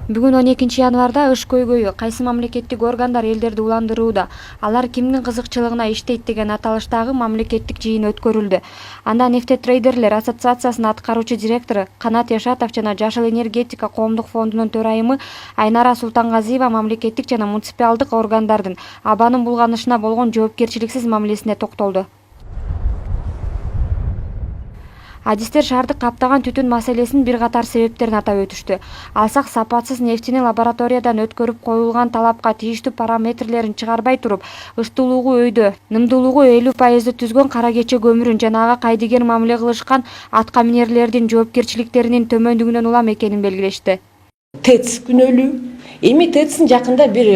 Бүгүн 12 январда ыш көйгөйү кайсы мамлекеттик органдар элдерди уландырууда, алар кимдин кызыкчылыгына иштейт деген аталыштагы мамлекеттик жыйын өткөрүлдү. Анда нефтетрейдерлер ассоциациясынын аткаруучу директору Канат Яшатов жана Жашыл энергетика коомдук фондунун төрайымы Айнара Султангазиева мамлекеттик жана муниципалдык органдардын абанын булганышына болгон жоопкерчиликсиз мамилесине токтолду. Адистер шаарды каптаган түтүн маселесинин бир катар себептерин атап өтүштү. Алсак сапатсыз нефтини лабораториядан өткөрүп коюлган талапка тийиштүү параметрлерин чыгарбай туруп, ычтуулугу өйдө, нымдуулугу 50% түзгөн кара кече көмүрүн жана ага кайдыгер мамиле кылышкан атка минерлердин жоопкерчиликтеринин төмөндүгүнөн улам экенин белгилешти. ТЭЦ күнөөлүү. Эми ТЭЦтин жакында бир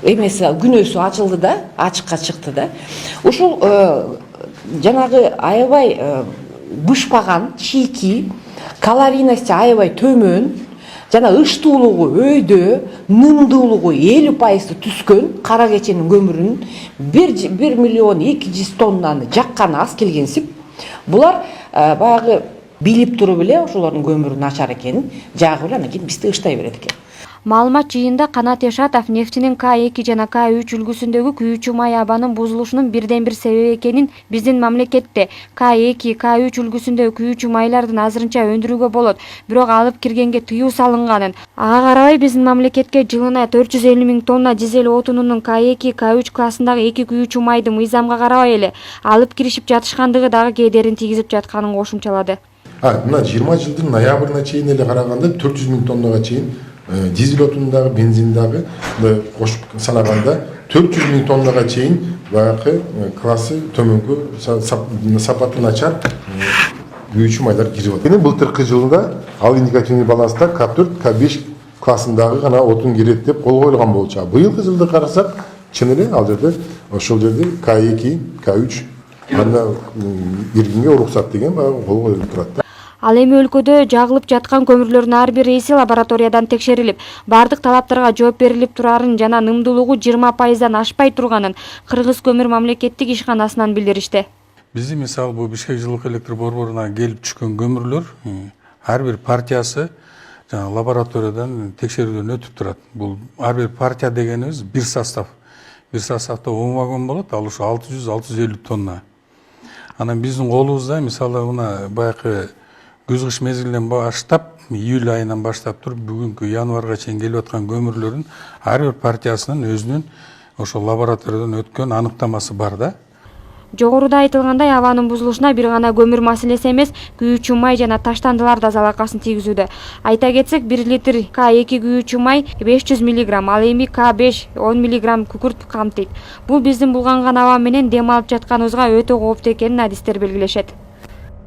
күнөөсү ачылды да, ачыкка чыкты да. Ушул жанагы аябай бышпаган, чийки, калорийности аябай төмөн, жана ычтуулугу өйдө, нымдуулугу 50% түскөн кара кеченин көмүрүн 1 миллион 200 тоннаны жакканы аз келгенсип, булар баягы билип туруп эле ошолордун көмүрү начар экенин жагып эле анан кийин бизди ыштай берет экен. Маалымат жыйында Канат Яшатов нефтинин К2 жана К3 үлгүсүндөгү күйүүчү май абанын бузулушунун бирден бир себеби экенин, биздин мамлекетте К2, К3 үлгүсүндөгү күйүүчү майлардын азырынча өндүрүүгө болот, бирок алып киргенге тыюу салынганын. Ага карабай биздин мамлекетке жылына 450 000 тонна дизель отунунун К2, К3 классындагы эки күйүүчү майды мыйзамга карабай эле алып киришип жатышкандыгы дагы кедерин тийгизип жатканын кошумчалады. Мына 20 жылдын ноябрына чейин эле караганда 400 000 тоннага чейин дизель отундагы, бензиндагы кошуп санаганда 400 000 тоннага чейин баягы классы төмөнкү сапаты начар күйүүчү майлар кирип атат. Былтыркы жылда ал индикативный баланста К4, К5 классындагы гана отун кирет деп кол коюлган болчу. Быйылкы жылды карасак, чын эле ал жерде ошол жерде К2, К3 анда киргенге уруксат деген баягы кол коюлуп турат. Ал эми өлкөдө жагылып жаткан көмүрлөрдүн ар бир рейси лабораториядан текшерилип, бардык талаптарга жооп берилип турарын жана нымдуулугу 20%дан ашпай турганын Кыргыз көмүр мамлекеттик ишканасынан билдиришти. Биздин мисалы бул Бишкек жылык электр борборуна келип түшкөн көмүрлөр ар бир партиясы жана лабораториядан текшерүүдөн өтүп турат. Бул ар бир партия дегенибиз бир состав. Бир составда 10 вагон болот, ал ушу 600-650 тонна. Анан биздин колубузда мисалы мына баягы күз-кыш мезгилинен баштап, июль айынан баштап туруп бүгүнкү январга чейин келип аткан көмүрлөрдүн ар бир партиясынын өзүнүн ошол лабораториядан өткөн аныктамасы бар да. Жогоруда айтылгандай, абанын бузулушуна бир гана көмүр маселеси эмес, күйүүчү май жана таштандылар да залакасын тийгизүүдө. Айта кетсек, 1 литр К2 күйүүчү май 500 мг, ал эми К5 10 мг күкүрт камтыйт. Бул биздин булганган аба менен дем алып жатканыбызга өтө кооптуу экенин адистер белгилешет.